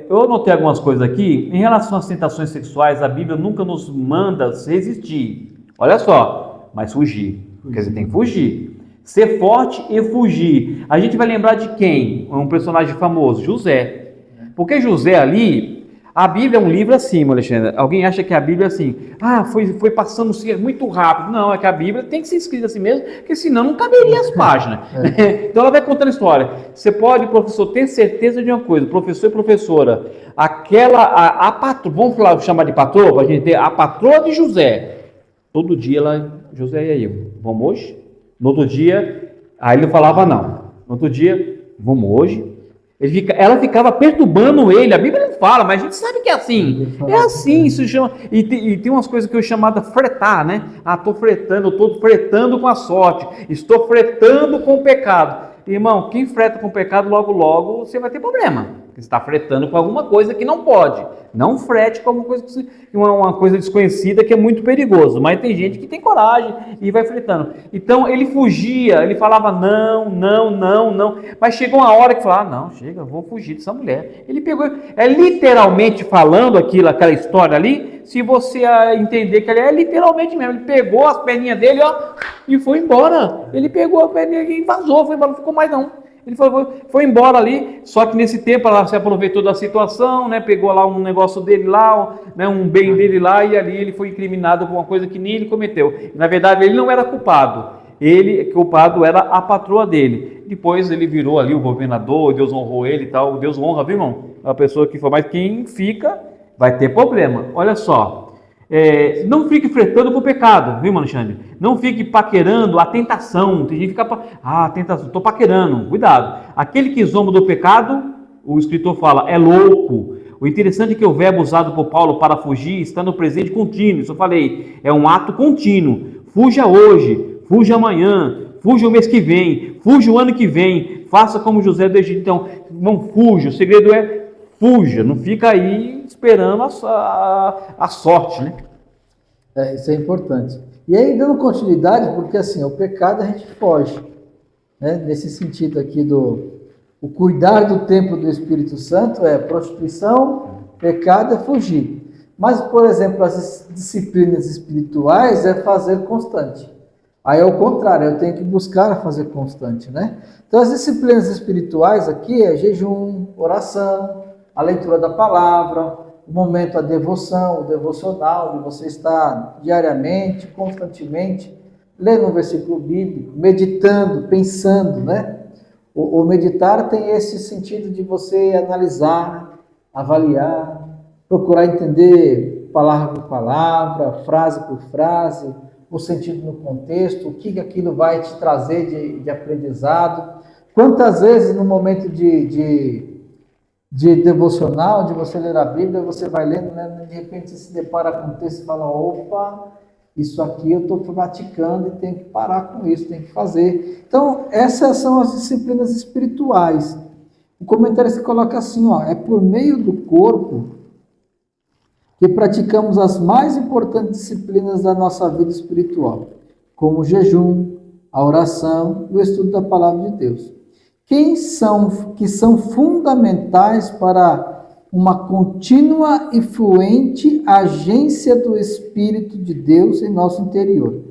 Eu anotei algumas coisas aqui. Em relação às tentações sexuais, a Bíblia nunca nos manda resistir. Olha só, mas fugir. Quer dizer, tem que fugir. Ser forte e fugir. A gente vai lembrar de quem? Um personagem famoso, José. Porque José ali, a Bíblia é um livro assim, Alexandre. Alguém acha que a Bíblia é assim, foi passando muito rápido. Não, é que a Bíblia tem que ser escrita assim mesmo, porque senão não caberia as páginas. Então ela vai contando a história. Você pode, professor, ter certeza de uma coisa, professor e professora, a patroa, vamos chamar de patroa, para a gente ter a patroa de José. Todo dia José e aí, vamos hoje? No outro dia, aí ele falava não. No outro dia, vamos hoje. Ela ficava perturbando ele. A Bíblia não fala, mas a gente sabe que é assim. É assim, isso chama. E tem umas coisas que eu chamo de fretar, né? Estou fretando com a sorte. Estou fretando com o pecado. Irmão, quem freta com o pecado, logo você vai ter problema. Você está fretando com alguma coisa que não pode. Não frete com alguma coisa, uma coisa desconhecida que é muito perigoso. Mas tem gente que tem coragem e vai fretando. Então ele fugia, ele falava não. Mas chegou uma hora que falou, não, chega, eu vou fugir dessa mulher. Ele pegou, literalmente falando aquela história ali, se você entender que ele é literalmente mesmo. Ele pegou as perninhas dele, e foi embora. Ele pegou a perninha e vazou, foi embora, não ficou mais não. Ele foi embora ali, só que nesse tempo ela se aproveitou da situação, né? Pegou lá um negócio dele lá, né? Um bem dele lá, e ali ele foi incriminado por uma coisa que nem ele cometeu. Na verdade, ele não era culpado. Culpado era a patroa dele. Depois ele virou ali o governador, Deus honrou ele e tal. Deus honra, viu, irmão? A pessoa que foi, mas quem fica vai ter problema. Olha só. Não fique fretando com o pecado, viu, Alexandre? Não fique paquerando a tentação. Tem gente que fica, tentação, estou paquerando, cuidado. Aquele que zomba do pecado, o escritor fala, é louco. O interessante é que o verbo usado por Paulo para fugir está no presente contínuo. Isso eu falei, é um ato contínuo. Fuja hoje, fuja amanhã, fuja o mês que vem, fuja o ano que vem. Faça como José do Egito. Então, não fuja. O segredo é fuja, não fica aí esperando a sorte, né? Isso é importante. E aí, dando continuidade, porque assim, o pecado a gente foge, né? Nesse sentido aqui o cuidar do templo do Espírito Santo é prostituição, pecado é fugir. Mas, por exemplo, as disciplinas espirituais é fazer constante. Aí é o contrário, eu tenho que buscar fazer constante, né? Então as disciplinas espirituais aqui é jejum, oração, a leitura da palavra, o momento, a devoção, o devocional, de você estar diariamente, constantemente, lendo um versículo bíblico, meditando, pensando, né? O meditar tem esse sentido de você analisar, avaliar, procurar entender palavra por palavra, frase por frase, o sentido no contexto, o que aquilo vai te trazer de aprendizado. Quantas vezes no momento de devocional, de você ler a Bíblia, você vai lendo, né? De repente você se depara com um texto e fala, opa, isso aqui eu estou praticando e tenho que parar com isso, tenho que fazer. Então, essas são as disciplinas espirituais. O comentário se coloca assim, ó, é por meio do corpo que praticamos as mais importantes disciplinas da nossa vida espiritual, como o jejum, a oração e o estudo da palavra de Deus. Que são fundamentais para uma contínua e fluente agência do Espírito de Deus em nosso interior.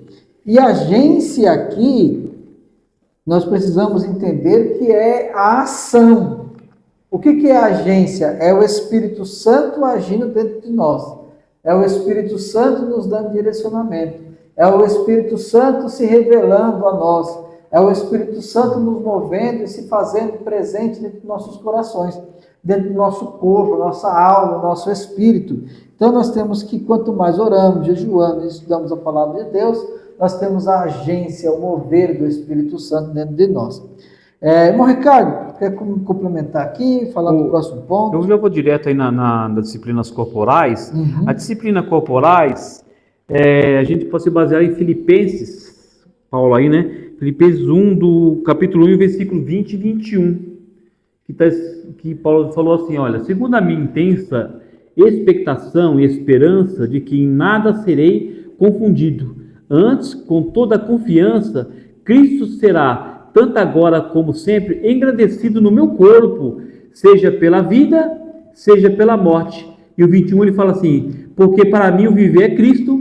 E agência aqui, nós precisamos entender que é a ação. O que é a agência? É o Espírito Santo agindo dentro de nós. É o Espírito Santo nos dando direcionamento. É o Espírito Santo se revelando a nós. É o Espírito Santo nos movendo e se fazendo presente dentro de nossos corações, dentro do nosso corpo, nossa alma, nosso espírito. Então nós temos que, quanto mais oramos, jejuamos, estudamos a palavra de Deus, nós temos a agência, o mover do Espírito Santo dentro de nós. Irmão Ricardo, quer complementar aqui, falar do próximo ponto? Eu já vou direto aí nas disciplinas corporais. Uhum. A disciplina corporais, a gente pode se basear em Filipenses, Paulo aí, né? Filipenses 1, do capítulo 1, versículo 20 e 21, que Paulo falou assim, olha, segundo a minha intensa expectação e esperança de que em nada serei confundido, antes, com toda a confiança, Cristo será, tanto agora como sempre, engrandecido no meu corpo, seja pela vida, seja pela morte. E o 21 ele fala assim, porque para mim o viver é Cristo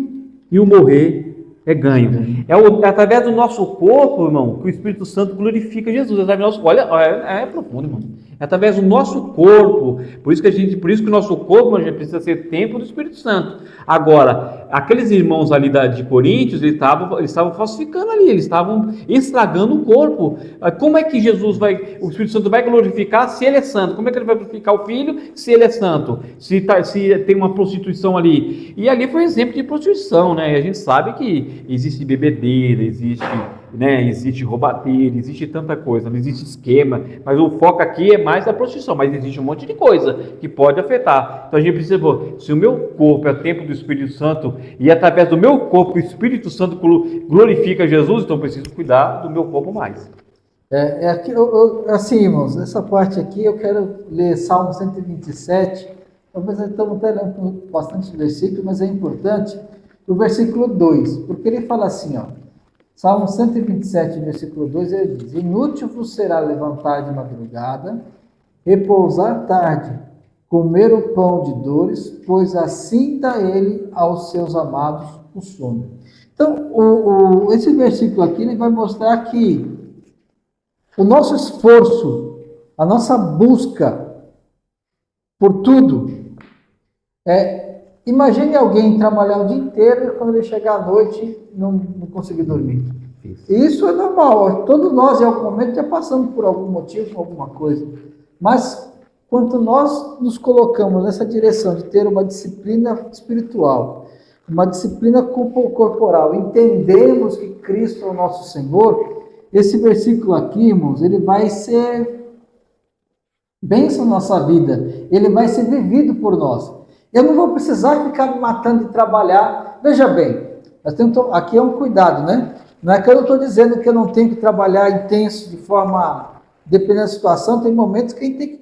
e o morrer é ganho. É através do nosso corpo, irmão, que o Espírito Santo glorifica Jesus. Olha, é profundo, irmão. É através do nosso corpo. Por isso que o nosso corpo, a gente precisa ser templo do Espírito Santo. Agora, aqueles irmãos ali de Coríntios, eles estavam falsificando ali, eles estavam estragando o corpo. Como é que o Espírito Santo vai glorificar se ele é santo? Como é que ele vai glorificar o Filho se ele é santo? Se tem uma prostituição ali. E ali foi exemplo de prostituição, né? E a gente sabe que existe bebedeira, existe roubadeira, existe tanta coisa, não existe esquema, mas o foco aqui é mais a prostituição, mas existe um monte de coisa que pode afetar. Então a gente precisa, se o meu corpo é o templo do Espírito Santo e através do meu corpo o Espírito Santo glorifica Jesus, então eu preciso cuidar do meu corpo mais. Assim, irmãos, essa parte aqui eu quero ler Salmo 127, talvez estamos até lendo bastante versículo, mas é importante, o versículo 2, porque ele fala assim, ó, Salmo 127, versículo 2, ele diz, inútil vos será levantar de madrugada, repousar tarde, comer o pão de dores, pois assim dá ele aos seus amados o sono. Então, esse versículo aqui, ele vai mostrar que o nosso esforço, a nossa busca por tudo, imagine alguém trabalhar o dia inteiro e quando ele chegar à noite não conseguir dormir. Isso é normal. Todos nós, em algum momento, já passamos por algum motivo, por alguma coisa. Mas, quando nós nos colocamos nessa direção de ter uma disciplina espiritual, uma disciplina corporal, entendemos que Cristo é o nosso Senhor, esse versículo aqui, irmãos, ele vai ser bênção na nossa vida. Ele vai ser vivido por nós. Eu não vou precisar ficar me matando de trabalhar. Veja bem, aqui é um cuidado, né? Não é que eu não estou dizendo que eu não tenho que trabalhar intenso de forma, dependendo da situação, tem momentos que a gente tem que,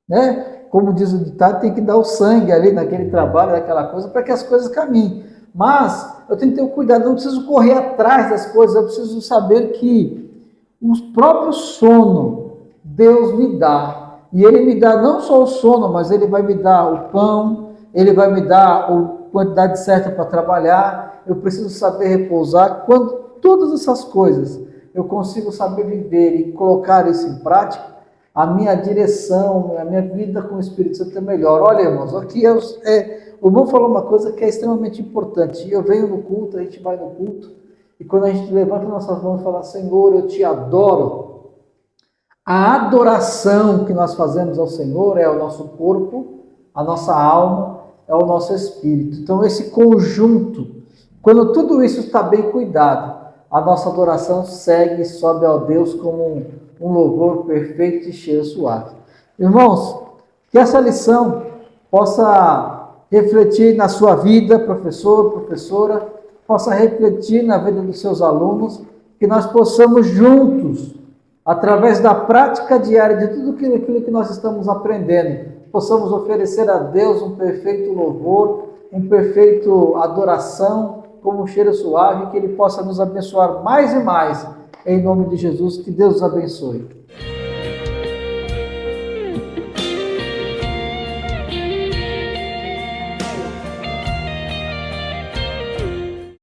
né? Como diz o ditado, tem que dar o sangue ali naquele trabalho, naquela coisa, para que as coisas caminhem. Mas eu tenho que ter o cuidado, eu não preciso correr atrás das coisas, eu preciso saber que o próprio sono Deus me dá. E Ele me dá não só o sono, mas Ele vai me dar o pão, Ele vai me dar a quantidade certa para trabalhar, eu preciso saber repousar. todas essas coisas eu consigo saber viver e colocar isso em prática, a minha direção, a minha vida com o Espírito Santo é melhor. Olha, irmãos, aqui o irmão falou uma coisa que é extremamente importante. Eu venho no culto, a gente vai no culto, e quando a gente levanta nossas mãos e fala, Senhor, eu te adoro, a adoração que nós fazemos ao Senhor é o nosso corpo, a nossa alma, é o nosso espírito. Então, esse conjunto, quando tudo isso está bem cuidado, a nossa adoração segue e sobe ao Deus como um louvor perfeito e cheio suave. Irmãos, que essa lição possa refletir na sua vida, professor, professora, possa refletir na vida dos seus alunos, que nós possamos juntos, através da prática diária de tudo aquilo que nós estamos aprendendo, possamos oferecer a Deus um perfeito louvor, um perfeito adoração, como um cheiro suave, que Ele possa nos abençoar mais e mais, em nome de Jesus, que Deus os abençoe.